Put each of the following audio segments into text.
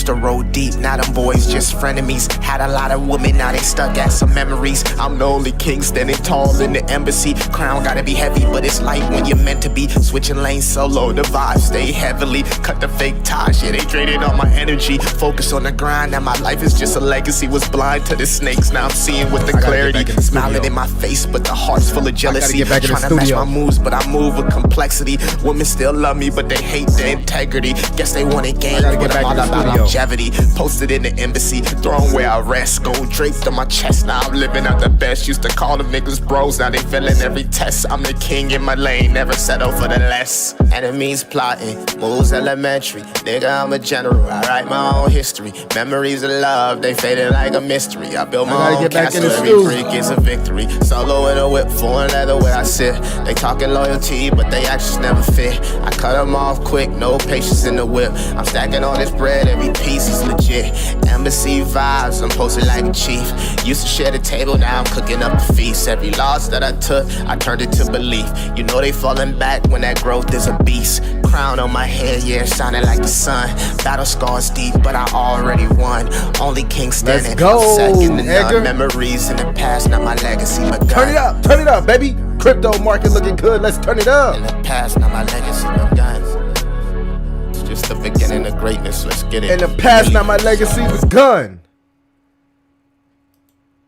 Used to roll deep, now them boys just frenemies. Had a lot of women, now they stuck at some memories. I'm the only king standing tall in the embassy. Crown gotta be heavy, but it's light when you're meant to be. Switching lanes solo, the vibe stay heavily. Cut the fake ties, yeah, they drained all my energy. Focus on the grind, now my life is just a legacy. Was blind to the snakes, now I'm seeing with the clarity. Smiling in my face, but the heart's full of jealousy. Trying to match my moves, but I move with complexity. Women still love me, but they hate the integrity. Guess they want a game, but I'm all about longevity. Posted in the embassy, throne where I rest. Gold draped on my chest, now I'm living out the best. Used to call them niggas bros, now they failing every test. I'm the king in my lane, never settle for the less. Enemies plotting, moves elementary. Nigga, I'm a general, I write my own history. Memories of love, they faded like a mystery. I built my own castle, every brick is a victory. Solo in a whip, foreign leather where I sit. They talking loyalty, but they actions never fit. I cut them off quick, no patience in the whip. I'm stacking all this bread, every piece is legit. Embassy vibes, I'm posted like a chief. Used to share the table, now I'm cooking up the feast. Every loss that I took, I turned it to belief. You know they falling back when that growth is a beast. Crown on my head, yeah, shining like the sun. Battle scars deep, but I already won. Only king standing. Let's go, second to Edgar. none. Memories in the past, not my legacy, but Turn it up, baby. Crypto market looking good. Let's turn it up. in the past, not my legacy, but guns. It's just the beginning of greatness. Let's get it. In the past, now my legacy was gun.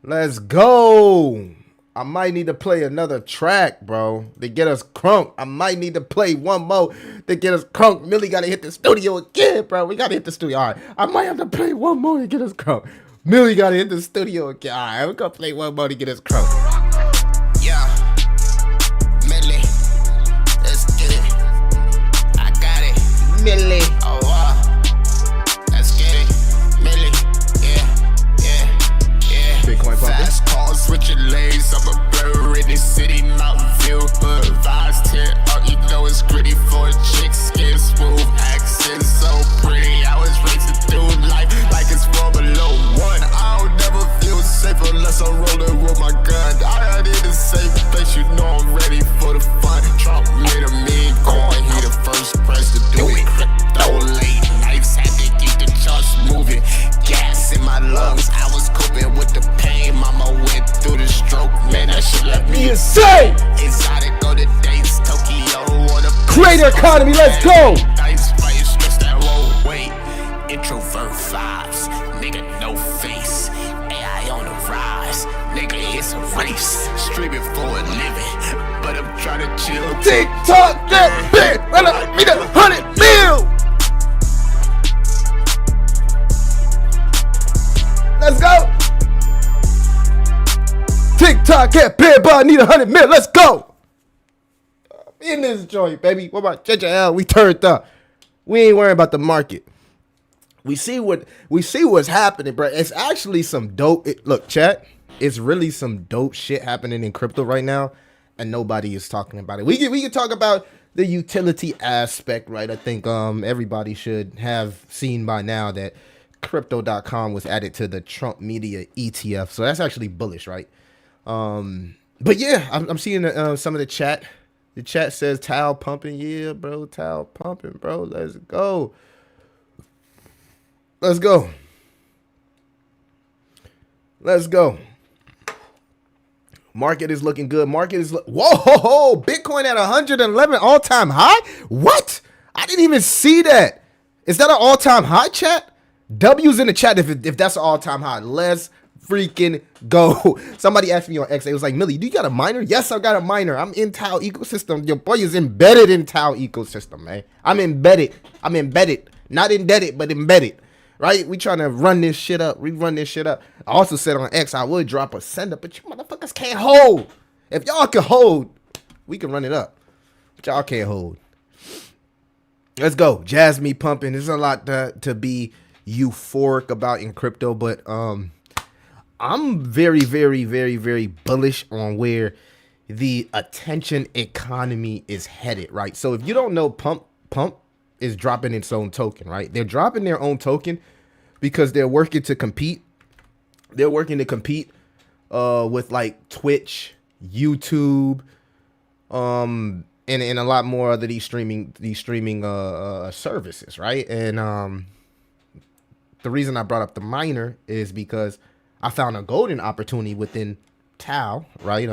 Let's go. I might need to play another track, bro, to get us crunk. I might need to play one more to get us crunk. Millie got to hit the studio again, bro. We got to hit the studio. All right. I might have to play one more to get us crunk. Millie got to hit the studio again. All right. We're going to play one more to get us crunk. Yeah. Millie. Let's get it. I got it. Millie. Oh, let's get it. Millie. Yeah. Bitcoin pumping. Fast cars, switching lanes. I'm a blur in the city, Mountain View. Hood vibes, tear up. You know it's gritty for a chick. Skin smooth, accent so pretty. I was racing through life like it's Formula 1. I don't never feel safe unless I'm rolling with my gun. I ain't in the same place, you know I'm ready for the fun. Trump made a mean coin, he the first president to do it. Crypto late nights, had to keep the charts moving. Gas in my lungs, I was coping with the pain. Mama went through the stroke, man, that shit left me insane. exotic. Go to dates, Tokyo, or the Creator economy, let's go. Dice fighting, stress that roll weight. Introvert vibes, nigga, no face. AI on the rise, nigga, it's a race. Streaming for a living, but I'm trying to chill. TikTok, that big. Run up, me the 100 mil. Let's go. TikTok, get paid, but I need 100 mil. Let's go. In this joint, baby. What about JJL? We turned up. We ain't worrying about the market. We see what's happening, bro. It's actually some dope. Look, chat. It's really some dope shit happening in crypto right now, and nobody is talking about it. We can talk about the utility aspect, right? I think everybody should have seen by now that Crypto.com was added to the Trump Media ETF, so that's actually bullish, right? But yeah, I'm seeing some of the chat. The chat says towel pumping. Yeah, bro, towel pumping, bro. Let's go. Let's go. Let's go. Market is looking good. Market is whoa, Bitcoin at 111 all-time high? What? I didn't even see that. Is that an all-time high, chat? W's in the chat if that's an all-time high. Let's freaking go. Somebody asked me on X, it was like, Millie, do you got a miner? Yes, I got a miner. I'm in Tau ecosystem. Your boy is embedded in Tau ecosystem, man. I'm embedded. Not indebted, but embedded. Right? We trying to run this shit up. We run this shit up. I also said on X, I would drop a sender, but you motherfuckers can't hold. If y'all can hold, we can run it up. But y'all can't hold. Let's go. Jazz me pumping. There's a lot to be euphoric about in crypto, but I'm very, very, very, very bullish on where the attention economy is headed, right? So if you don't know, Pump is dropping its own token, right? They're dropping their own token because they're working to compete. They're working to compete with like Twitch, YouTube, and a lot more of these streaming services, right? And the reason I brought up the miner is because I found a golden opportunity within Tau, right?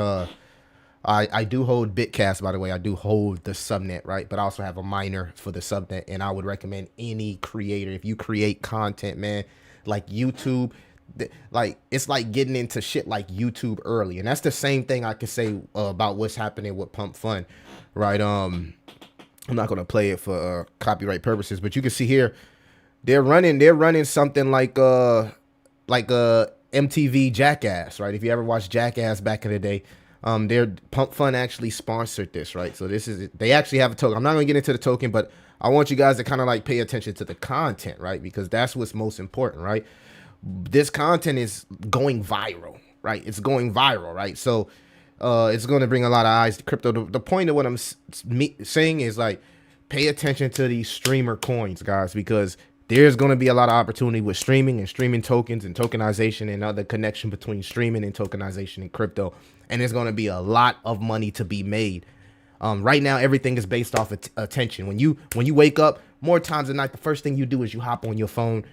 I do hold Bitcast, by the way. I do hold the subnet, right? But I also have a miner for the subnet, and I would recommend any creator, if you create content, man, like YouTube, like it's like getting into shit like YouTube early, and that's the same thing I could say about what's happening with Pump Fun, right? I'm not gonna play it for copyright purposes, but you can see here they're running something like MTV Jackass, right? If you ever watched Jackass back in the day, their Pump Fun actually sponsored this, right? So they actually have a token. I'm not gonna get into the token, but I want you guys to kind of like pay attention to the content, right? Because that's what's most important, right? This content is going viral, right? It's going viral, right? So it's going to bring a lot of eyes to crypto. The point of what I'm saying is like, pay attention to these streamer coins, guys, because there's going to be a lot of opportunity with streaming and streaming tokens and tokenization and other connection between streaming and tokenization and crypto. And there's going to be a lot of money to be made. Right now, everything is based off attention. When you wake up, more times than not, the first thing you do is you hop on your phone,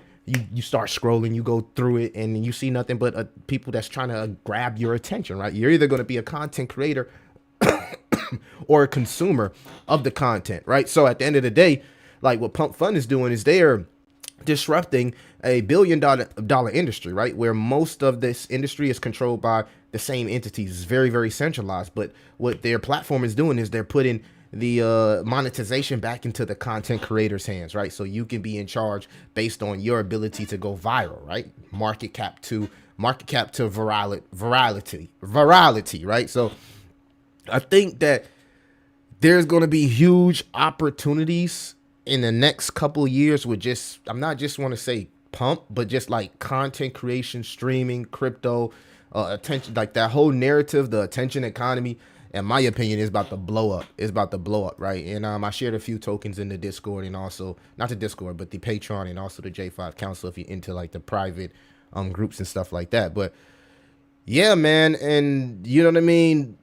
you start scrolling, you go through it, and you see nothing but people that's trying to grab your attention, right? You're either going to be a content creator or a consumer of the content, right? So at the end of the day, like what Pump Fun is doing is they're disrupting a $1 billion industry, right? Where most of this industry is controlled by the same entities. It's very, very centralized. But what their platform is doing is they're putting the monetization back into the content creators' hands, right? So you can be in charge based on your ability to go viral, right? Market cap to virality, right? So I think that there's going to be huge opportunities in the next couple of years with I'm not just want to say pump, but just like content creation, streaming, crypto, attention, like that whole narrative, the attention economy, in my opinion, is about to blow up. It's about to blow up, right? And I shared a few tokens in the Discord, and also not the Discord, but the Patreon and also the J5 Council if you're into like the private groups and stuff like that. But yeah, man, and you know what I mean?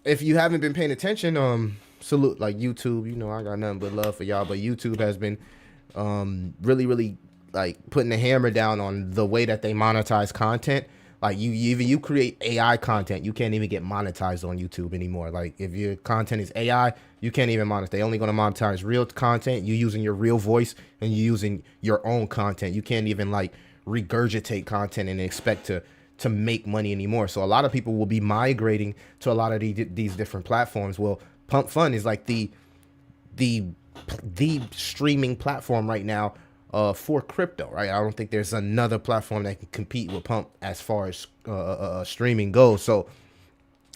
If you haven't been paying attention, salute, like YouTube, you know, I got nothing but love for y'all, but YouTube has been really, really like putting the hammer down on the way that they monetize content. Like you create AI content, you can't even get monetized on YouTube anymore. Like if your content is AI, you can't even monetize. They're only going to monetize real content. You using your real voice and you using your own content. You can't even like regurgitate content and expect to make money anymore. So a lot of people will be migrating to a lot of these different platforms. Well, Pump Fun is like the streaming platform right now for crypto, right? I don't think there's another platform that can compete with Pump as far as streaming goes. So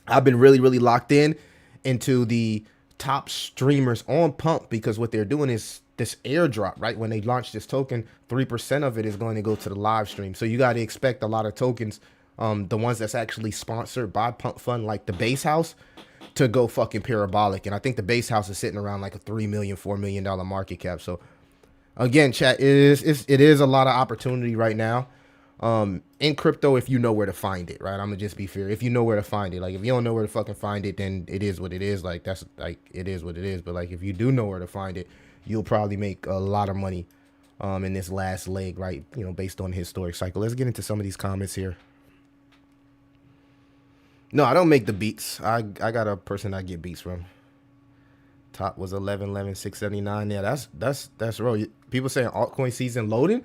I've been really, really locked into the top streamers on Pump because what they're doing is this airdrop, right? When they launch this token, 3% of it is going to go to the live stream. So you got to expect a lot of tokens, the ones that's actually sponsored by Pump Fun, like the Base House, to go fucking parabolic. And I think the Base House is sitting around like a $3 million, $4 million market cap. So again, chat, it is a lot of opportunity right now in crypto if you know where to find it, right? I'm gonna just be fair. If you know where to find it, like if you don't know where to fucking find it, then it is what it is. Like that's like it is what it is. But like if you do know where to find it, you'll probably make a lot of money in this last leg, right? You know, based on the historic cycle. Let's get into some of these comments here. No, I don't make the beats. I got a person I get beats from. Top was 679. Yeah, that's real. People saying altcoin season loading.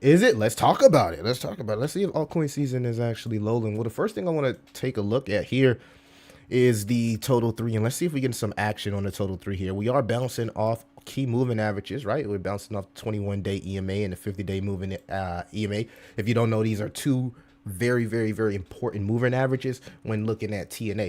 Is it? Let's talk about it. Let's see if altcoin season is actually loading. Well, the first thing I want to take a look at here is the total 3, and let's see if we get some action on the total 3 here. We are bouncing off key moving averages, right? We're bouncing off 21-day EMA and the 50-day moving EMA. If you don't know, these are two very, very, very important moving averages when looking at TA.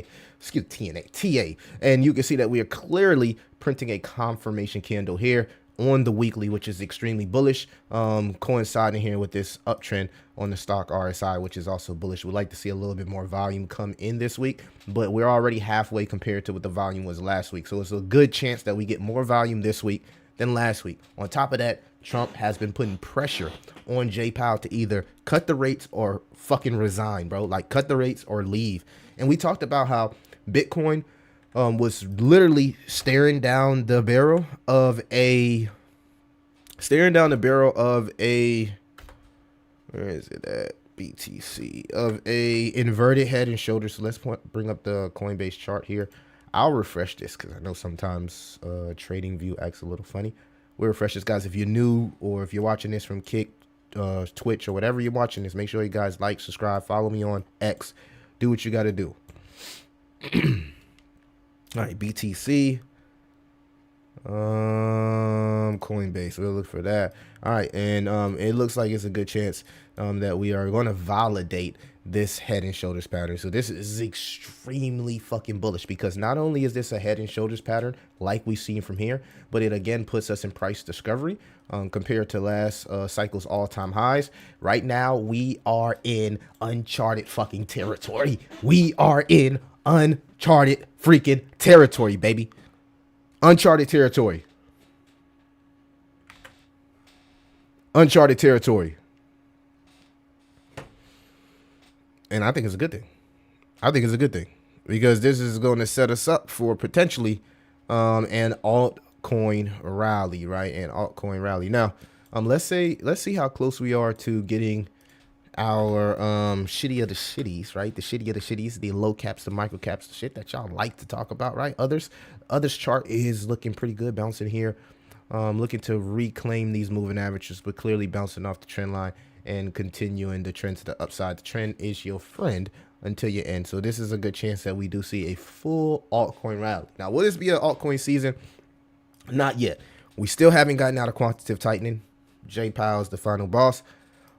And you can see that we are clearly printing a confirmation candle here on the weekly, which is extremely bullish, coinciding here with this uptrend on the stock RSI, which is also bullish. We'd like to see a little bit more volume come in this week, but we're already halfway compared to what the volume was last week. So it's a good chance that we get more volume this week than last week. On top of that, Trump has been putting pressure on Jay Powell to either cut the rates or fucking resign, bro. Like cut the rates or leave. And we talked about how Bitcoin was literally staring down the barrel of a Staring down the barrel of a, where is it at? BTC, of a inverted head and shoulders. So let's bring up the Coinbase chart here. I'll refresh this because I know sometimes trading view acts a little funny. We'll refresh this, guys. If you're new or if you're watching this from Kick, Twitch, or whatever you're watching this, make sure you guys like, subscribe, follow me on X. Do what you got to do. All right, BTC. Coinbase, we'll look for that. All right, and it looks like it's a good chance that we are going to validate this head and shoulders pattern. So this is extremely fucking bullish, because not only is this a head and shoulders pattern like we've seen from here, but it again puts us in price discovery compared to last cycle's all-time highs. Right now we are in uncharted fucking territory. We are in uncharted freaking territory, baby. Uncharted territory. Uncharted territory. And I think it's a good thing. I think it's a good thing, because this is going to set us up for potentially an altcoin rally, right? An altcoin rally. Now, let's see how close we are to getting our shitty of the shitties, right? The shitty of the shitties, the low caps, the micro caps, the shit that y'all like to talk about, right? Others chart is looking pretty good, bouncing here, looking to reclaim these moving averages, but clearly bouncing off the trend line and continuing the trend to the upside. The trend is your friend until you end. So this is a good chance that we do see a full altcoin rally. Now, will this be an altcoin season? Not yet. We still haven't gotten out of quantitative tightening. Jay Powell's the final boss.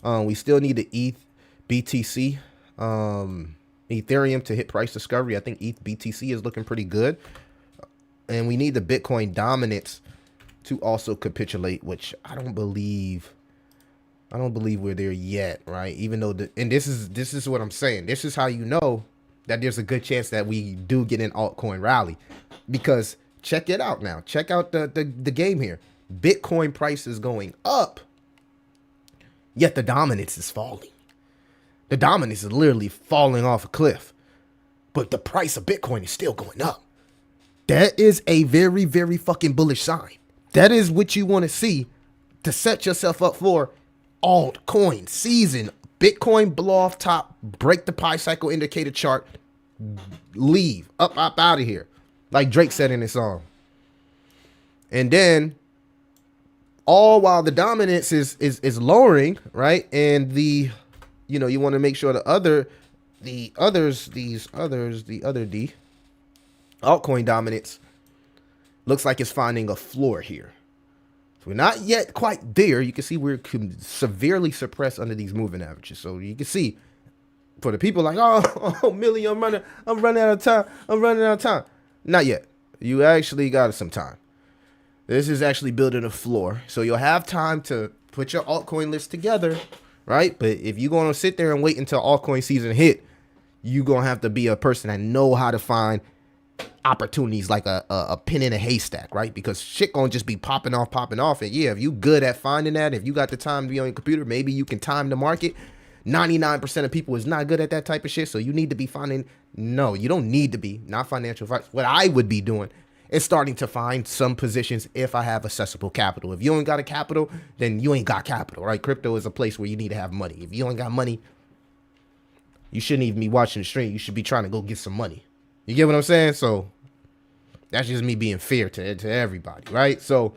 We still need the ETH BTC, Ethereum to hit price discovery. I think ETH BTC is looking pretty good. And we need the Bitcoin dominance to also capitulate, which I don't believe we're there yet, right? Even though and this is what I'm saying. This is how you know that there's a good chance that we do get an altcoin rally, because check it out now. Check out the game here. Bitcoin price is going up, yet the dominance is falling. The dominance is literally falling off a cliff, but the price of Bitcoin is still going up. That is a very, very fucking bullish sign. That is what you want to see to set yourself up for altcoin season. Bitcoin blow off top, break the pi cycle indicator chart, leave up out of here, like Drake said in his song. And then all while the dominance is lowering, right? And the, you know, you want to make sure the other altcoin dominance looks like it's finding a floor here. So we're not yet quite there. You can see we're severely suppressed under these moving averages. So you can see, for the people like, oh Millie, I'm running out of time. Not yet. You actually got some time. This is actually building a floor. So you'll have time to put your altcoin list together, right? But if you're going to sit there and wait until altcoin season hit, you're going to have to be a person that know how to find opportunities like a pin in a haystack, right? Because shit gonna just be popping off. And yeah, if you good at finding that, if you got the time to be on your computer, maybe you can time the market. 99% of people is not good at that type of shit. So you need to be finding, no, you don't need to be, not financial advice. What I would be doing is starting to find some positions if I have accessible capital. If you ain't got a capital, then you ain't got capital, right? Crypto is a place where you need to have money. If you ain't got money, you shouldn't even be watching the stream. You should be trying to go get some money. You get what I'm saying? So that's just me being fair to everybody, right? So,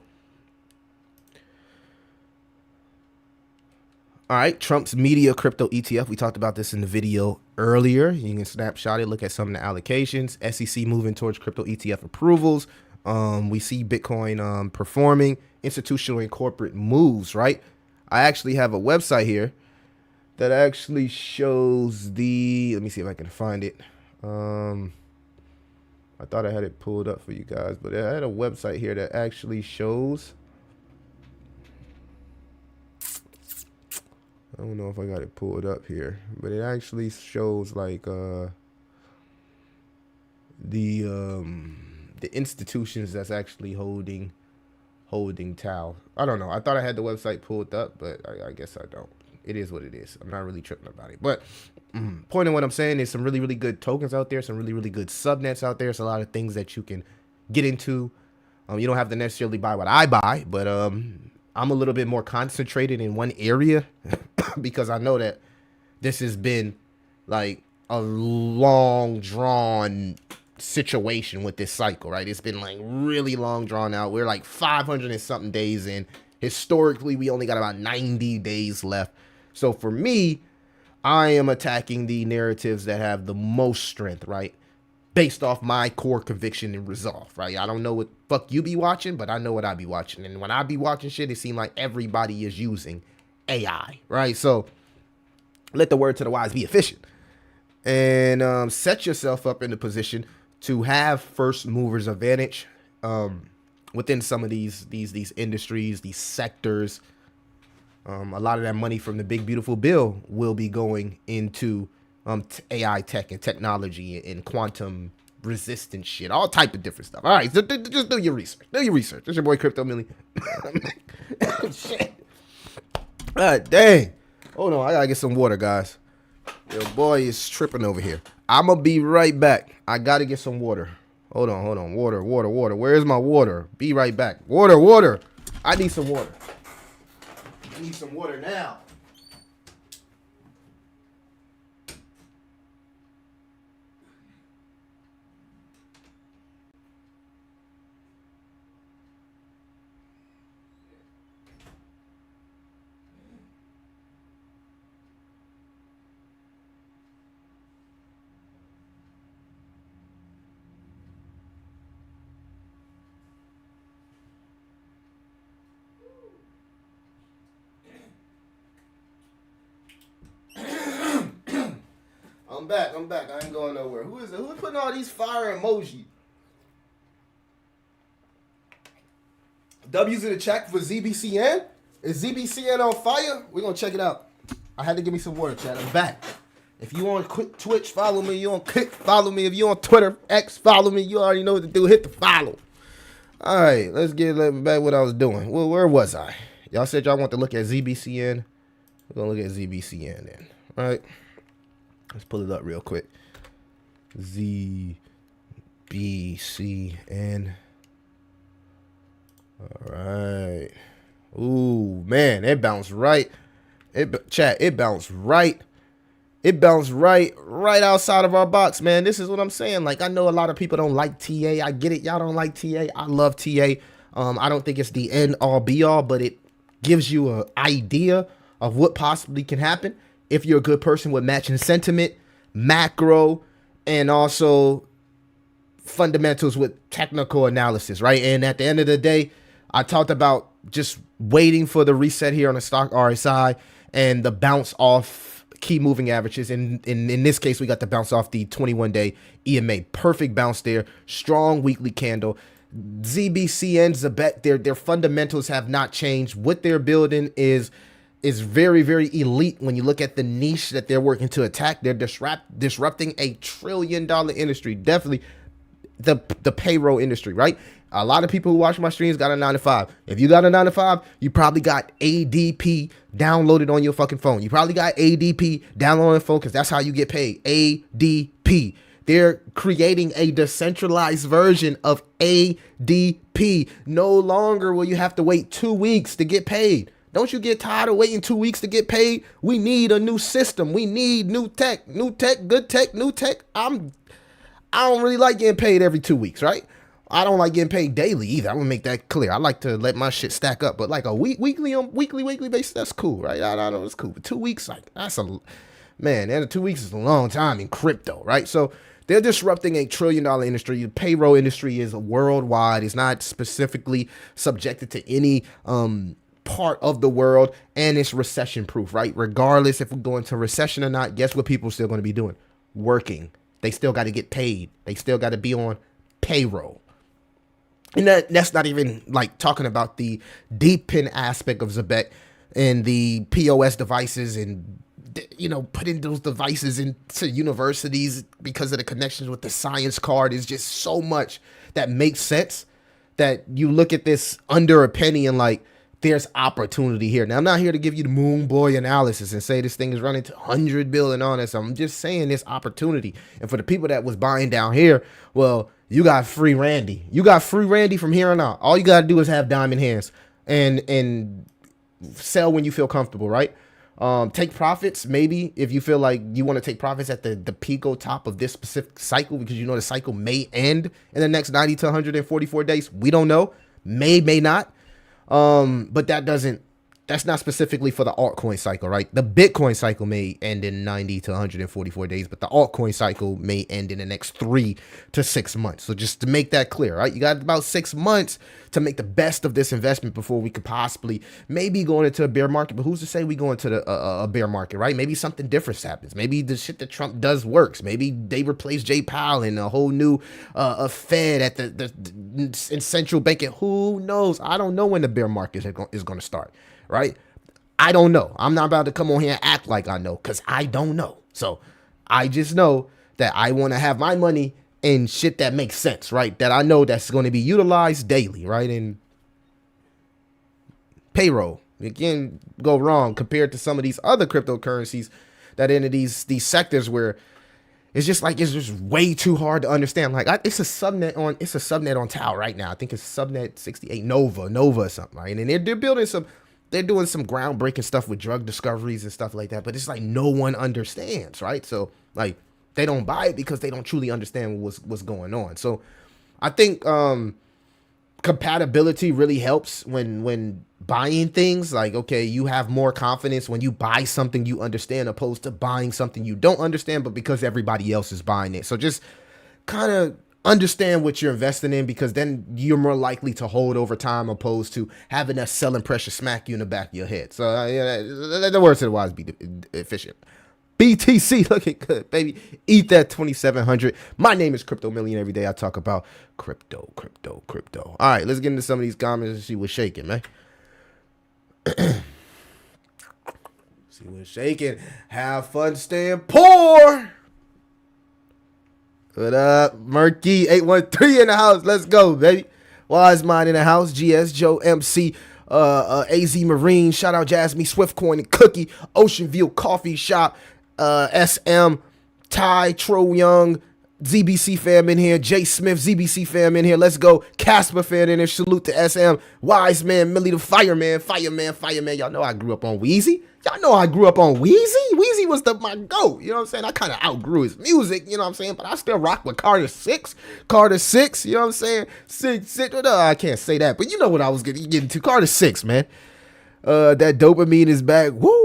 all right, Trump's media crypto ETF. We talked about this in the video earlier. You can snapshot it, look at some of the allocations. SEC moving towards crypto ETF approvals. We see Bitcoin performing. Institutional and corporate moves, right? I actually have a website here that actually shows the, let me see if I can find it. I thought I had it pulled up for you guys, but I had a website here that actually shows. I don't know if I got it pulled up here, but it actually shows like the institutions that's actually holding TAL. I don't know. I thought I had the website pulled up, but I guess I don't. It is what it is. I'm not really tripping about it. But point of what I'm saying is some really, really good tokens out there, some really, really good subnets out there. There's a lot of things that you can get into. You don't have to necessarily buy what I buy, but I'm a little bit more concentrated in one area because I know that this has been like a long drawn situation with this cycle, right? It's been like really long drawn out. We're like 500 and something days in. Historically, we only got about 90 days left. So for me, I am attacking the narratives that have the most strength, right? Based off my core conviction and resolve, right? I don't know what fuck you be watching, but I know what I be watching. And when I be watching shit, it seems like everybody is using AI, right? So let the word to the wise be efficient. And set yourself up in a position to have first movers advantage within some of these industries, these sectors. A lot of that money from the big beautiful bill will be going into AI tech and technology and quantum resistant shit, all type of different stuff. All right, so just do your research. Do your research. It's your boy Crypto Millie. Shit. Dang. Hold on, I gotta get some water, guys. Your boy is tripping over here. I'm gonna be right back. I gotta get some water. Hold on. Water. Where's my water? Be right back. Water. I need some water. I need some water now. I'm back. I ain't going nowhere. Who's putting all these fire emoji? W's in the chat for ZBCN? Is ZBCN on fire? We're gonna check it out. I had to give me some water, chat. I'm back. If you on Twitch, follow me. You on Kick, follow me. If you on Twitter, X, follow me. You already know what to do. Hit the follow. All right, let's get back what I was doing. Well, where was I? Y'all said y'all want to look at ZBCN. We're gonna look at ZBCN then, right? Let's pull it up real quick. ZBCN. All right. Ooh, man, it bounced right. It bounced right. It bounced right outside of our box, man. This is what I'm saying. Like, I know a lot of people don't like TA. I get it. Y'all don't like TA. I love TA. I don't think it's the end all be all, but it gives you an idea of what possibly can happen if you're a good person with matching sentiment, macro, and also fundamentals with technical analysis, right? And at the end of the day, I talked about just waiting for the reset here on the stock RSI and the bounce off key moving averages. And in this case, we got the bounce off the 21-day EMA. Perfect bounce there. Strong weekly candle. ZBCN's a bet. Their fundamentals have not changed. What they're building is very, very elite when you look at the niche that they're working to attack. They're disrupting a $1 trillion industry. Definitely the payroll industry, right? A lot of people who watch my streams got a 9-to-5. If you got a 9-to-5, you probably got ADP downloaded on your fucking phone. You probably got ADP downloaded on your phone because that's how you get paid. ADP. They're creating a decentralized version of ADP. No longer will you have to wait 2 weeks to get paid. Don't you get tired of waiting 2 weeks to get paid? We need a new system. We need new tech, good tech, new tech. I don't really like getting paid every 2 weeks, right? I don't like getting paid daily either. I'm gonna make that clear. I like to let my shit stack up, but like a weekly basis, that's cool, right? I know it's cool. But 2 weeks, like that's man. And 2 weeks is a long time in crypto, right? So they're disrupting a $1 trillion industry. The payroll industry is worldwide. It's not specifically subjected to any part of the world, and it's recession proof, right? Regardless if we go into recession or not, guess what people are still going to be doing? Working. They still got to get paid. They still got to be on payroll. And that's not even like talking about the deep pin aspect of Zebek and the POS devices and, you know, putting those devices into universities because of the connections with the science card is just so much that makes sense that you look at this under a penny and like, there's opportunity here. Now, I'm not here to give you the moon boy analysis and say this thing is running to 100 billion on this. I'm just saying this opportunity. And for the people that was buying down here, well, you got free Randy. You got free Randy from here on out. All you got to do is have diamond hands. and sell when you feel comfortable, right? Take profits, maybe if you feel like you want to take profits at the pico top of this specific cycle, because you know the cycle may end in the next 90 to 144 days. We don't know. May not. But that's not specifically for the altcoin cycle, right? The Bitcoin cycle may end in 90 to 144 days, but the altcoin cycle may end in the next 3 to 6 months. So just to make that clear, right? You got about 6 months to make the best of this investment before we could possibly maybe go into a bear market. But who's to say we go into a bear market, right? Maybe something different happens. Maybe the shit that Trump does works. Maybe they replace Jay Powell and a whole new a Fed at the in central banking. Who knows? I don't know when the bear market is going to start. Right? I don't know. I'm not about to come on here and act like I know, because I don't know. So I just know that I want to have my money in shit that makes sense, right? That I know that's going to be utilized daily, right? And payroll. It can go wrong compared to some of these other cryptocurrencies that into these sectors where it's just way too hard to understand. Like it's a subnet on Tau right now. I think it's subnet 68 Nova or something, right? And they're doing some groundbreaking stuff with drug discoveries and stuff like that, but it's like no one understands, right? So like they don't buy it because they don't truly understand what's going on. So I think compatibility really helps when buying things. Like, okay, you have more confidence when you buy something you understand opposed to buying something you don't understand, but because everybody else is buying it. So just kind of understand what you're investing in, because then you're more likely to hold over time opposed to having that selling pressure smack you in the back of your head. So the words of the wise, be efficient. BTC looking good, baby. Eat that 2,700. My name is Crypto Million. Every day I talk about crypto. All right, let's get into some of these comments and see what's shaking, man. See what's shaking. Have fun staying poor. What up, Murky 813 in the house? Let's go, baby. Wise Mind in the house. GS Joe MC, AZ Marine. Shout out Jasmine Swiftcoin and Cookie. Ocean View Coffee Shop. SM Ty Tro Young. ZBC fam in here. Jay Smith ZBC fam in here. Let's go. Casper fan in there. Salute to SM. Wise Man Millie the Fireman. Y'all know I grew up on Wheezy. Wheezy was my GOAT. You know what I'm saying? I kind of outgrew his music, you know what I'm saying? But I still rock with Carter 6, you know what I'm saying? Six, I can't say that, but you know what I was getting to. Carter 6, man. That dopamine is back. Woo!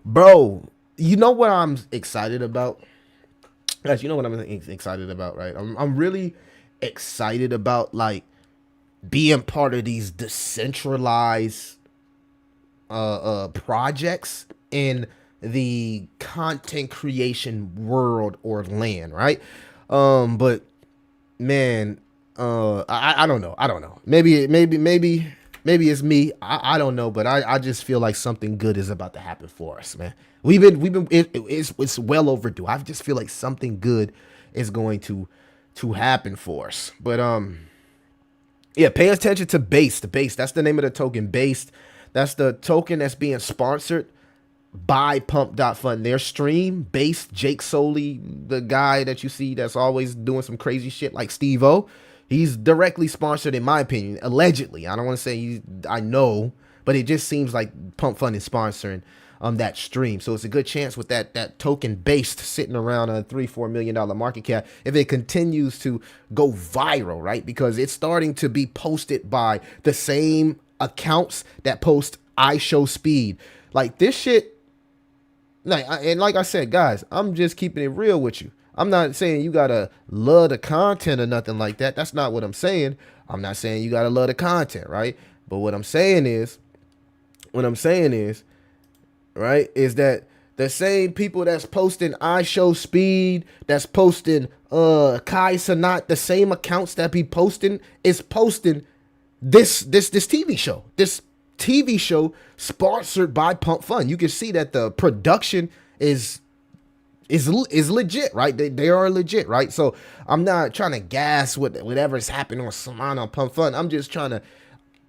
Bro, you know what I'm excited about? Guys, you know what I'm excited about, right? I'm really excited about, like, being part of these decentralized projects in the content creation world or land, right? But man, I don't know. Maybe it's me. I don't know, but I just feel like something good is about to happen for us, man. It's well overdue. I just feel like something good is going to happen for us. But yeah, pay attention to Based. That's the name of the token, Based. That's the token that's being sponsored by Pump.Fund. Their stream, Based, Jake Soley, the guy that you see that's always doing some crazy shit like Steve-O, he's directly sponsored, in my opinion, allegedly. I don't want to say I know, but it just seems like Pump.Fund is sponsoring that stream. So it's a good chance with that token Based sitting around a $3-4 million market cap, if it continues to go viral, right? Because it's starting to be posted by the same accounts that post I Show Speed. Like this shit, like I said, guys, I'm just keeping it real with you. I'm not saying you gotta love the content or nothing like that. That's not what I'm saying. I'm not saying you gotta love the content, right? But what I'm saying is, right, is that the same people that's posting I Show Speed, that's posting Kai Sanat, the same accounts that be posting is posting this TV show. This TV show sponsored by Pump.Fund. You can see that the production is legit, right? They are legit, right? So I'm not trying to gas whatever's happening on Solana Pump.Fund. I'm just trying to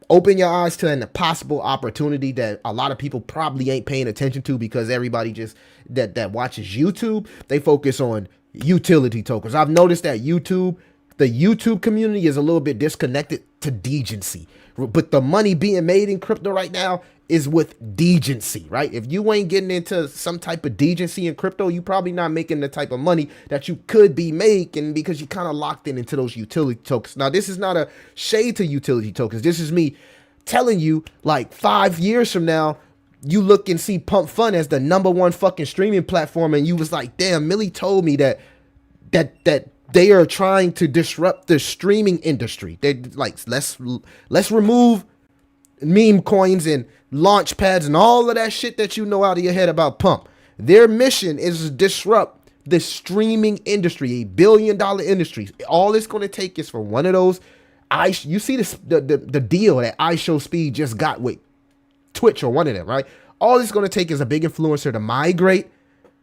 open your eyes to a possible opportunity that a lot of people probably ain't paying attention to, because everybody just that watches YouTube, they focus on utility tokens. I've noticed that the YouTube community is a little bit disconnected to degency. But the money being made in crypto right now is with degency, right? If you ain't getting into some type of degency in crypto, you probably not making the type of money that you could be making because you kind of locked into those utility tokens. Now, this is not a shade to utility tokens. This is me telling you, like 5 years from now, you look and see Pump Fun as the #1 fucking streaming platform, and you was like, damn, Millie told me that they are trying to disrupt the streaming industry. They like, let's remove meme coins and launch pads and all of that shit that you know out of your head about Pump. Their mission is to disrupt the streaming industry, $1 billion industry. All it's going to take is for one of those. You see this, the deal that iShowSpeed just got with Twitch or one of them, right? All it's going to take is a big influencer to migrate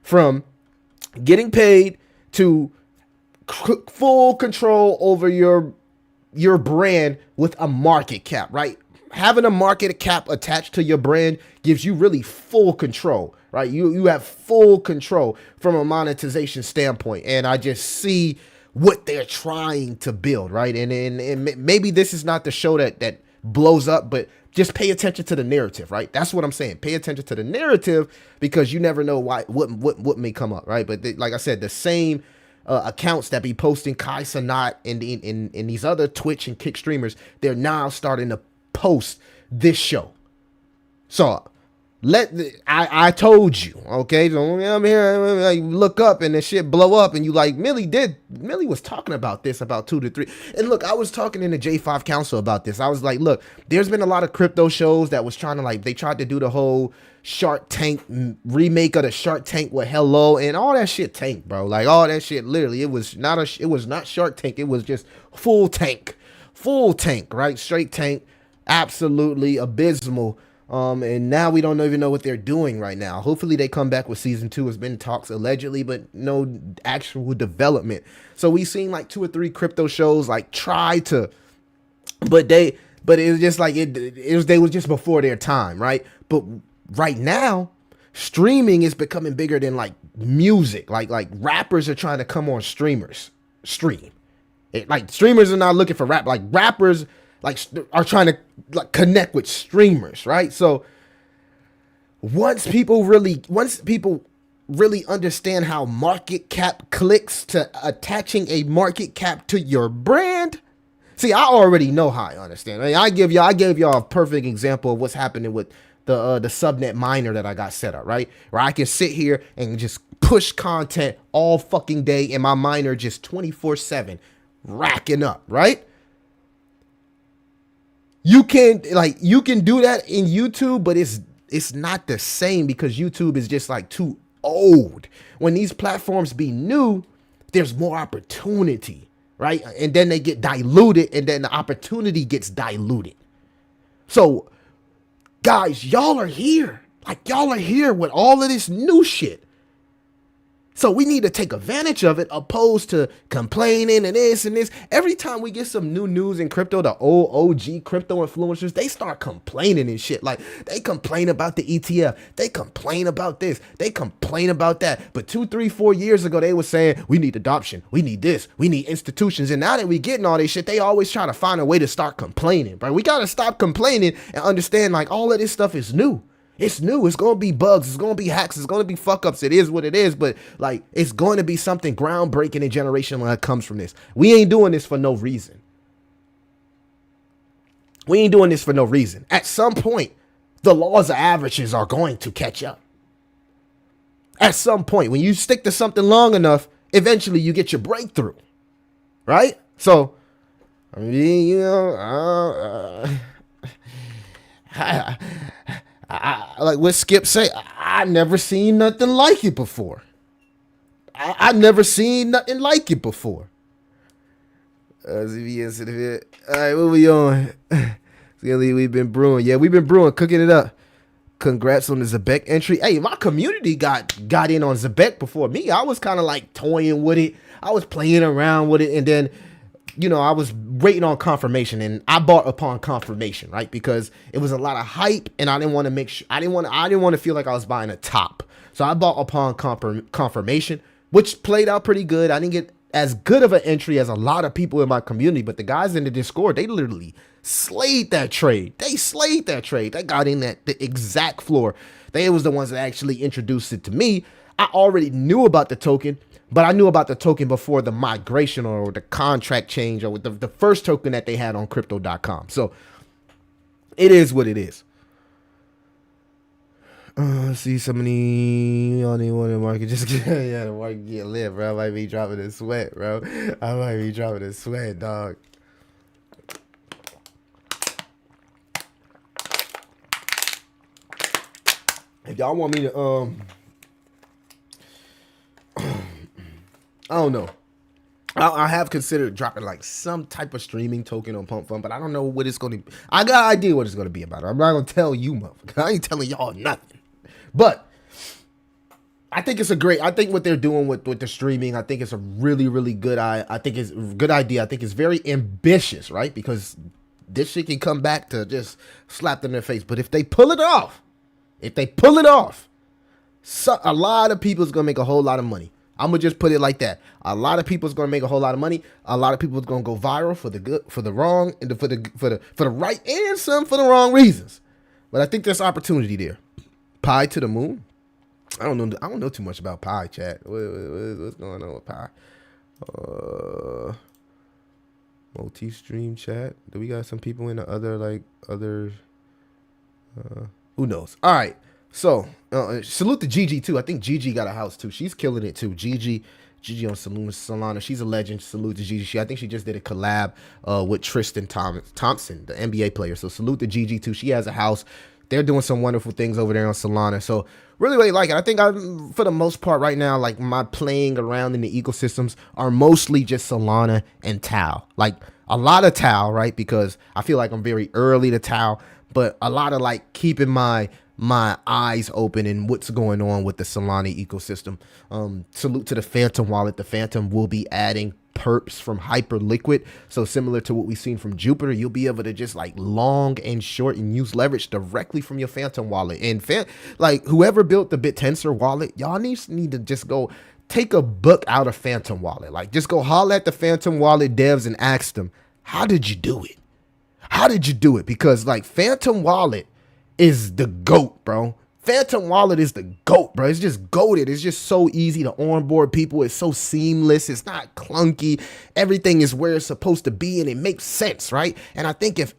from getting paid to full control over your brand with a market cap, right? Having a market cap attached to your brand gives you really full control, right? You have full control from a monetization standpoint. And I just see what they're trying to build, right? And maybe this is not the show that blows up, but just pay attention to the narrative, right? That's what I'm saying. Pay attention to the narrative because you never know what may come up, right? But like I said, the same accounts that be posting Kai Cenat and these other Twitch and Kick streamers, they're now starting to post this show. So I told you, okay? So I'm here, like, look up and the shit blow up, and you like, Millie was talking about this about 2 to 3. And look, I was talking in the J5 Council about this. I was like, look, there's been a lot of crypto shows that was trying to, like, they tried to do the whole Shark Tank remake of the Shark Tank with Hello, and all that shit tanked, bro. Like, all that shit, literally, it was not Shark Tank. It was just full tank, right? Straight tank, absolutely abysmal. And now we don't even know what they're doing right now. Hopefully they come back with season 2. It's been talks allegedly, but no actual development. So we've seen like 2 or 3 crypto shows like try to, but it was just like they was just before their time, right? But right now, streaming is becoming bigger than like music. Like rappers are trying to come on stream. Like streamers are not looking for rap. Like rappers are trying to like connect with streamers, right? So once people really understand how market cap clicks to attaching a market cap to your brand, see, I already know how I understand. I mean, I gave y'all a perfect example of what's happening with the subnet miner that I got set up, right? Where I can sit here and just push content all fucking day, and my miner just 24/7 racking up, right? You can do that in YouTube, but it's not the same because YouTube is just like too old. When these platforms be new, there's more opportunity, right? And then they get diluted, and then the opportunity gets diluted. So, guys, y'all are here. Like, y'all are here with all of this new shit. So we need to take advantage of it, opposed to complaining and this and this. Every time we get some new news in crypto, the old OG crypto influencers, they start complaining and shit. Like, they complain about the ETF. They complain about this. They complain about that. But 2, 3, 4 years ago, they were saying, we need adoption. We need this. We need institutions. And now that we getting all this shit, they always try to find a way to start complaining. But we got to stop complaining and understand, like, all of this stuff is new. It's new. It's going to be bugs. It's going to be hacks. It's going to be fuck ups. It is what it is. But like, it's going to be something groundbreaking and generational that comes from this. We ain't doing this for no reason. At some point, the laws of averages are going to catch up. At some point, when you stick to something long enough, eventually you get your breakthrough. Right? So, I mean, you know, like what Skip say, I never seen nothing like it before. I never seen nothing like it before. All right, what we on? We've been brewing. Yeah, we've been brewing, cooking it up. Congrats on the Zebek entry. Hey, my community got in on Zebek before me. I was kind of like toying with it. I was playing around with it, and then, you know, I was waiting on confirmation, and I bought upon confirmation, right? Because it was a lot of hype, and I didn't want to I didn't want to feel like I was buying a top. So I bought upon confirmation, which played out pretty good. I didn't get as good of an entry as a lot of people in my community, but the guys in the Discord, they literally slayed that trade. They slayed that trade. They got in at the exact floor. They was the ones that actually introduced it to me. I already knew about the token, but I knew about the token before the migration or the contract change or the first token that they had on crypto.com. So it is what it is. See so many on the one market. Just yeah, the market get lit, bro. I might be dropping a sweat, bro. I might be dropping a sweat, dog. If y'all want me to, I don't know. I have considered dropping like some type of streaming token on Pump Fund, but I don't know what it's going to be. I got an idea what it's going to be about. I'm not going to tell you, motherfucker. I ain't telling y'all nothing. But I think it's I think what they're doing with the streaming, I think it's a really, really good. I think it's a good idea. I think it's very ambitious, right? Because this shit can come back to just slap them in their face. But if they pull it off, so a lot of people is going to make a whole lot of money. I'm gonna just put it like that. A lot of people's gonna make a whole lot of money. A lot of people's gonna go viral for the good, for the wrong, and for the right, and some for the wrong reasons. But I think there's opportunity there. Pi to the moon. I don't know too much about Pi, chat. What's going on with Pi? Multi-stream chat. Do we got some people in the other? Who knows? All right. So, salute to Gigi, too. I think Gigi got a house, too. She's killing it, too. Gigi on Solana. She's a legend. Salute to Gigi. I think she just did a collab with Tristan Thompson, the NBA player. So, salute to Gigi, too. She has a house. They're doing some wonderful things over there on Solana. So, really, really like it. I think for the most part right now, like, my playing around in the ecosystems are mostly just Solana and Tau. Like, a lot of Tau, right? Because I feel like I'm very early to Tau. But a lot of, like, keeping my eyes open and what's going on with the Solana ecosystem. Salute to the Phantom wallet. The Phantom will be adding perps from Hyperliquid. So similar to what we've seen from Jupiter, you'll be able to just like long and short and use leverage directly from your Phantom wallet. And like whoever built the BitTensor wallet, y'all need to just go take a book out of Phantom wallet. Like just go holler at the Phantom wallet devs and ask them, how did you do it? How did you do it? Because like Phantom wallet is the GOAT, bro. Phantom wallet is the GOAT, bro. It's just goated. It's just so easy to onboard people. It's so seamless. It's not clunky. Everything is where it's supposed to be, and it makes sense, right? And I think if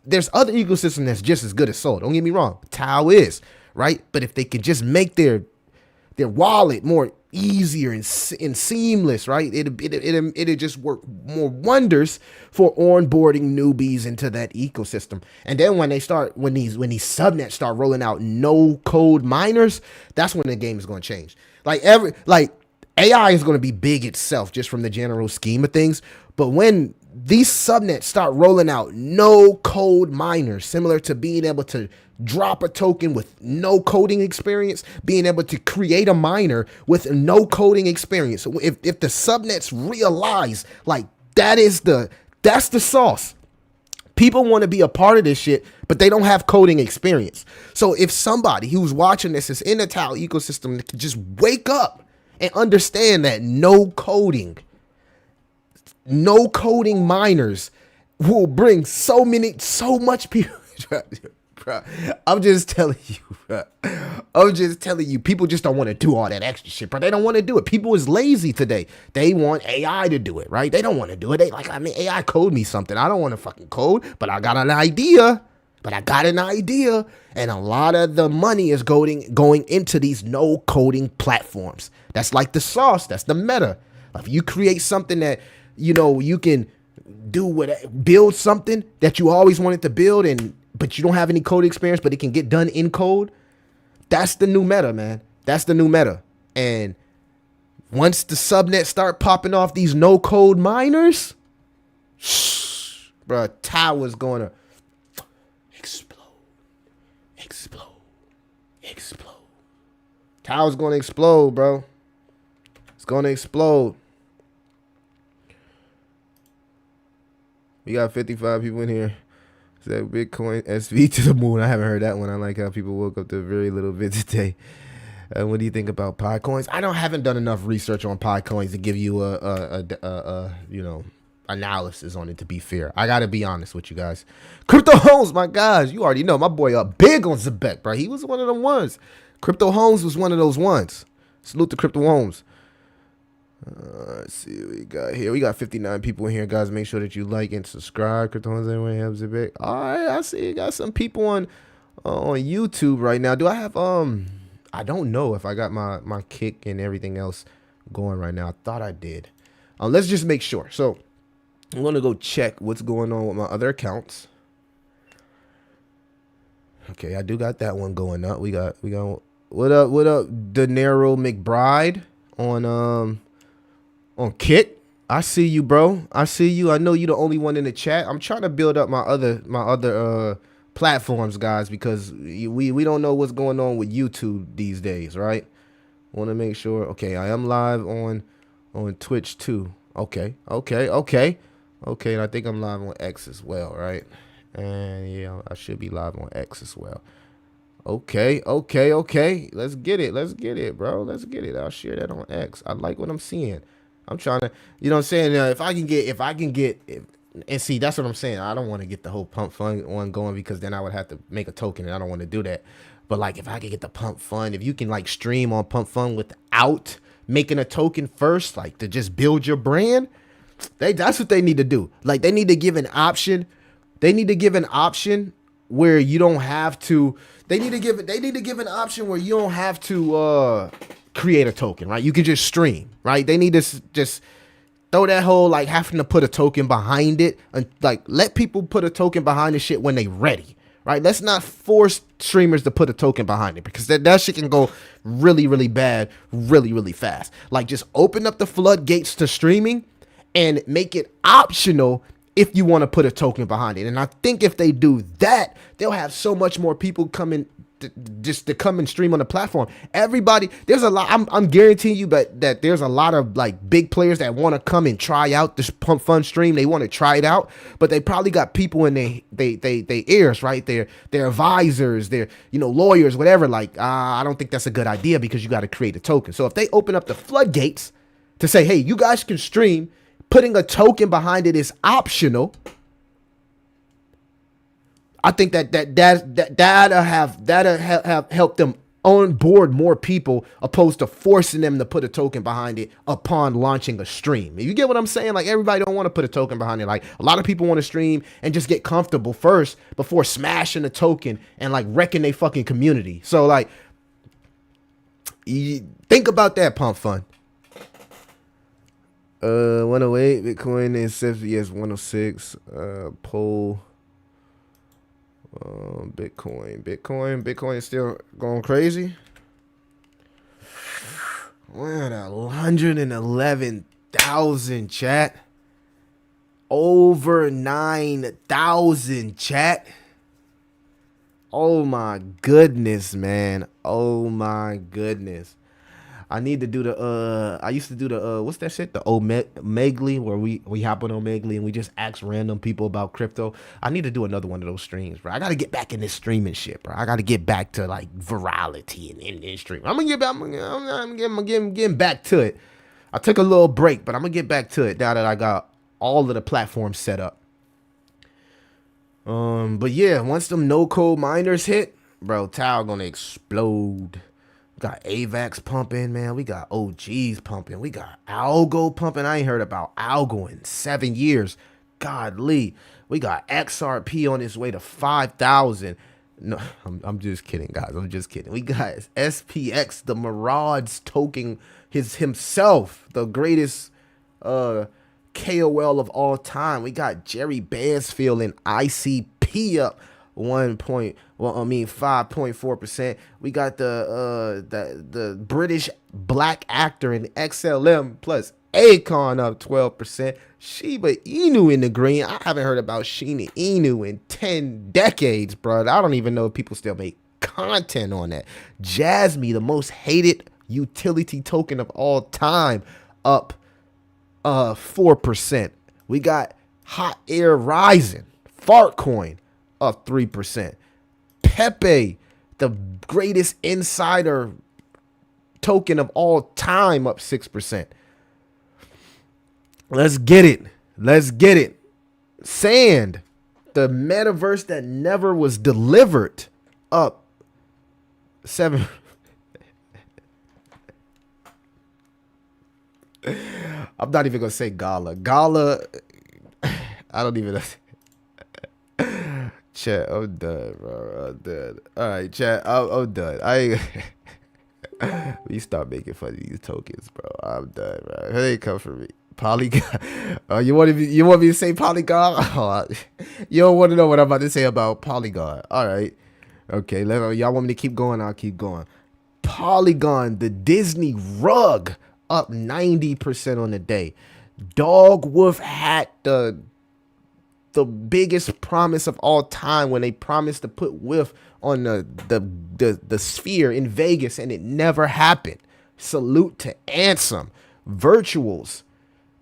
there's other ecosystem that's just as good as Sol. Don't get me wrong. Tau is, right? But if they could just make their wallet more easier and seamless, right? It'll just work more wonders for onboarding newbies into that ecosystem. And then when these subnets start rolling out no code miners, that's when the game is going to change. Like AI is going to be big itself just from the general scheme of things. But when these subnets start rolling out no code miners, similar to being able to drop a token with no coding experience, being able to create a miner with no coding experience. So if the subnets realize like that's the sauce. People want to be a part of this shit, but they don't have coding experience. So if somebody who's watching this is in the Tau ecosystem that can just wake up and understand that no coding miners will bring so much people. Bro, I'm just telling you, people just don't want to do all that extra shit, bro. They don't want to do it. People is lazy today. They want AI to do it, right? They don't want to do it. They like, AI code me something. I don't want to fucking code, but I got an idea. And a lot of the money is going into these no coding platforms. That's like the sauce. That's the meta. If you create something that, you can build something that you always wanted to build but you don't have any code experience, but it can get done in code. That's the new meta, man. That's the new meta. And once the subnets start popping off these no code miners, bro, Tau is going to explode. Tau is going to explode, bro. It's going to explode. We got 55 people in here. Said Bitcoin SV to the moon. I haven't heard that one. I like how people woke up to very little bit today. What do you think about Pi coins? Haven't done enough research on Pi coins to give you analysis on it. To be fair, I gotta be honest with you guys. Crypto Holmes, my guys, you already know my boy up big on Zebek, bro. He was one of them ones. Crypto Holmes was one of those ones. Salute to Crypto Holmes. Let's see what we got here. We got 59 people in here, guys. Make sure that you like and subscribe. Crypto Holmes, anyone have Zebek? All right, I see you got some people on YouTube right now. Do I have I don't know if I got my kick and everything else going right now. I thought I did. Let's just make sure. So I'm gonna go check what's going on with my other accounts. Okay, I do got that one going up. We got what up, De Niro McBride on Kick. I see you, bro. I see you. I know you the only one in the chat. I'm trying to build up my other platforms, guys, because we don't know what's going on with YouTube these days, right? Want to make sure. Okay, I am live on Twitch too. Okay, and I think I'm live on X as well, right? And yeah, I should be live on X as well. Okay. Let's get it, bro. Let's get it. I'll share that on X. I like what I'm seeing. I'm trying to, you know what I'm saying? If I can get, and see, that's what I'm saying. I don't want to get the whole pump fund one going because then I would have to make a token, and I don't want to do that. But like, if I could get the pump fund, if you can like stream on pump fund without making a token first, like to just build your brand, that's what they need to do. Like, they need to give an option. They need to give an option where you don't have to. They need to give an option where you don't have to create a token, right? You can just stream, right? They need to just throw that whole like having to put a token behind it, and like let people put a token behind the shit when they ready, right? Let's not force streamers to put a token behind it, because that shit can go really, really bad, really, really fast. Like, just open up the floodgates to streaming and make it optional if you want to put a token behind it. And I think if they do that, they'll have so much more people coming just to come and stream on the platform. Everybody, there's a lot. I'm guaranteeing you, but that there's a lot of like big players that want to come and try out this pump fund stream. They want to try it out, but they probably got people in they ears, right? Their advisors, their lawyers, whatever. Like, I don't think that's a good idea, because you got to create a token. So if they open up the floodgates to say, hey, you guys can stream, putting a token behind it is optional, I think that'll have helped them onboard more people, opposed to forcing them to put a token behind it upon launching a stream. You get what I'm saying? Like, everybody don't want to put a token behind it. Like, a lot of people want to stream and just get comfortable first before smashing a token and like wrecking their fucking community. So like, think about that, pump fund. 108 Bitcoin is 70 as 106. Poll. Bitcoin is still going crazy. We're at 111,000, chat. Over 9,000, chat. Oh my goodness, man. Oh my goodness. I need to do I used to do what's that shit? The Omegle, where we hop on Omegle and we just ask random people about crypto. I need to do another one of those streams, bro. I got to get back in this streaming shit, bro. I got to get back to like virality and stream. I'm getting back to it. I took a little break, but I'm going to get back to it now that I got all of the platforms set up. But yeah, once them no-code miners hit, bro, Tau going to explode. Got AVAX pumping, man. We got OGs pumping. We got Algo pumping. I ain't heard about Algo in 7 years. Godly. We got XRP on its way to 5,000. No, I'm just kidding, guys. I'm just kidding. We got SPX, the Mirage token himself, the greatest KOL of all time. We got Jerry Bansfield and ICP up 5.4%. We got the British black actor in XLM plus Akon up 12%. Shiba Inu in the green. I haven't heard about Shiba Inu in 10 decades, bro. I don't even know if people still make content on that. Jasmine, the most hated utility token of all time, up 4%. We got Hot Air Rising, Fartcoin, up 3%. Pepe, the greatest insider token of all time up 6%. Let's get it. Let's get it. Sand, the metaverse that never was delivered, up 7. I'm not even gonna say Gala. Gala, I don't even. Chat, I'm done, bro. I'm done. All right, chat, I'm done. We stop making fun of these tokens, bro. I'm done, bro. It ain't come from me. Polygon. You want me to say Polygon? Oh, you don't want to know what I'm about to say about Polygon. All right. Okay. Y'all want me to keep going? I'll keep going. Polygon, the Disney rug, up 90% on the day. Dog Wolf had the biggest promise of all time when they promised to put Wolf on the sphere in Vegas, and it never happened. Salute to Ansem. Virtuals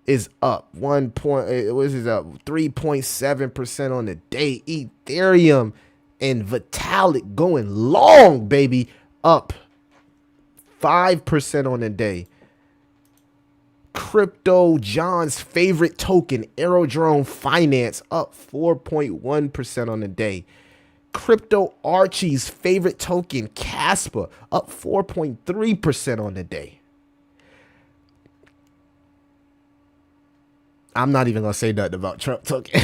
is up 3.7% on the day. Ethereum and Vitalik going long, baby, up 5% on the day. Crypto John's favorite token, Aerodrome Finance, up 4.1% on the day. Crypto Archie's favorite token, Casper, up 4.3% on the day. I'm not even gonna say nothing about Trump token.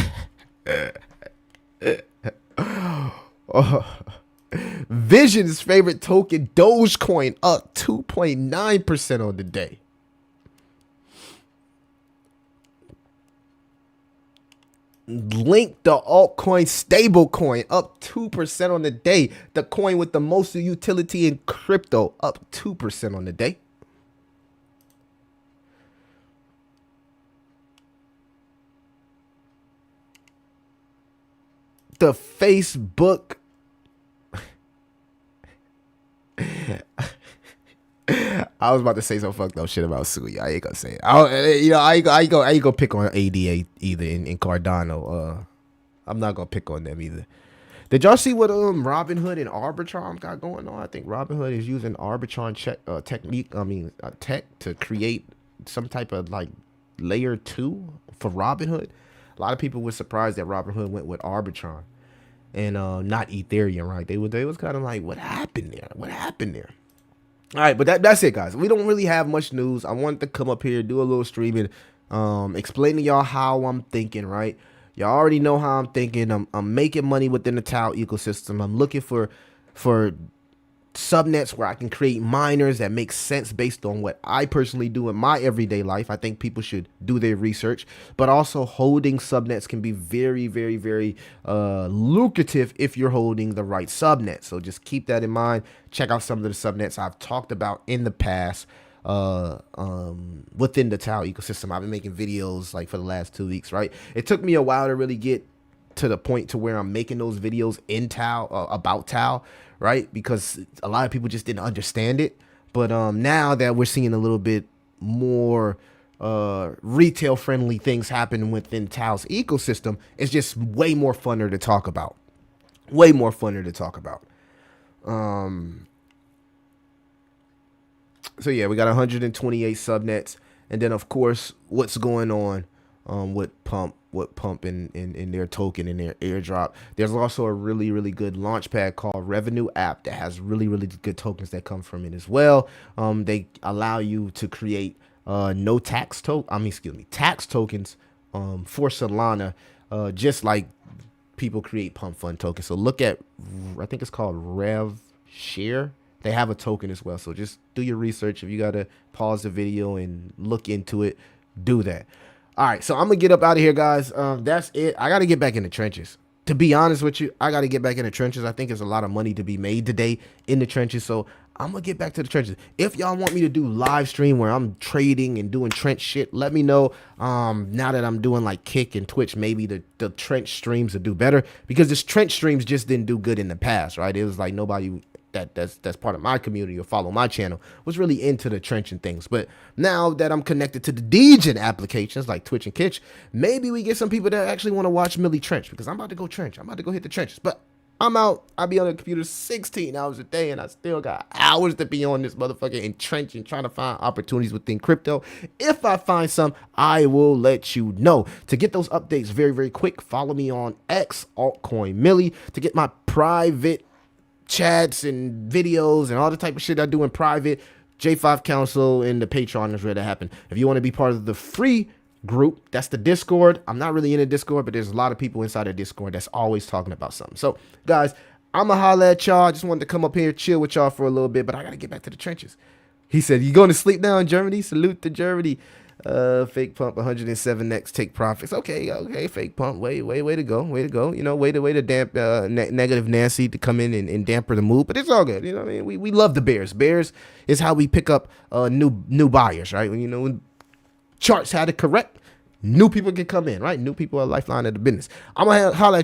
Vision's favorite token, Dogecoin, up 2.9% on the day. Link, the altcoin stablecoin, up 2% on the day. The coin with the most utility in crypto, up 2% on the day. The Facebook I was about to say some fucked up shit about Suya. I ain't gonna say it. I ain't gonna pick on ADA either in Cardano. I'm not gonna pick on them either. Did y'all see what Robinhood and Arbitron got going on? I think Robinhood is using Arbitron tech to create some type of like layer 2 for Robinhood. A lot of people were surprised that Robinhood went with Arbitron and not Ethereum, right? They was kind of like, what happened there? What happened there? All right, but that's it, guys. We don't really have much news. I wanted to come up here, do a little streaming, explain to y'all how I'm thinking, right? Y'all already know how I'm thinking. I'm making money within the Tau ecosystem. I'm looking for subnets where I can create miners that make sense based on what I personally do in my everyday life. I think people should do their research, but also holding subnets can be very, very, very lucrative if you're holding the right subnet. So just keep that in mind. Check out some of the subnets I've talked about in the past within the Tau ecosystem. I've been making videos like for the last 2 weeks, right? It took me a while to really get to the point to where I'm making those videos in Tau, about Tau, right? Because a lot of people just didn't understand it. But now that we're seeing a little bit more retail friendly things happen within Tau's ecosystem, it's just way more funner to talk about. Way more funner to talk about. So yeah, we got 128 subnets, and then of course what's going on with Pump in their token, in their airdrop. There's also a really, really good launchpad called Revenue App that has really, really good tokens that come from it as well. They allow you to create tax tokens for Solana, just like people create Pump Fund tokens. So look at, I think it's called Rev Share. They have a token as well. So just do your research. If you got to pause the video and look into it, do that. All right, so I'm going to get up out of here, guys. That's it. I got to get back in the trenches. To be honest with you, I got to get back in the trenches. I think there's a lot of money to be made today in the trenches. So I'm going to get back to the trenches. If y'all want me to do live stream where I'm trading and doing trench shit, let me know. Now that I'm doing like Kick and Twitch, maybe the trench streams will do better, because this trench streams just didn't do good in the past, right? It was like nobody that's part of my community or follow my channel was really into the trenching things. But now that I'm connected to the Degen applications like Twitch and Kitch, maybe we get some people that actually want to watch Millie trench, because I'm about to go trench. I'm about to go hit the trenches. But I'm out. I be on the computer 16 hours a day, and I still got hours to be on this motherfucker entrenched and trying to find opportunities within crypto. If I find some, I will let you know. To get those updates very, very quick, follow me on X, Altcoin Millie. To get my private chats and videos and all the type of shit I do in private, J5 Council and the Patreon is where that happen. If you want to be part of the free group, that's the Discord. I'm not really in the Discord, but there's a lot of people inside the Discord that's always talking about something. So guys, I'ma holla at y'all. I just wanted to come up here, chill with y'all for a little bit, but I gotta get back to the trenches. He said, you going to sleep now in Germany? Salute to Germany. Fake pump 107x take profits. Okay, fake pump. Way to go. You know, way to damp negative Nancy to come in and damper the mood. But it's all good. You know what I mean? We love the bears. Bears is how we pick up new buyers, right? You know, when charts had to correct, new people can come in, right? New people are lifeline of the business. I'm gonna holla at y'all.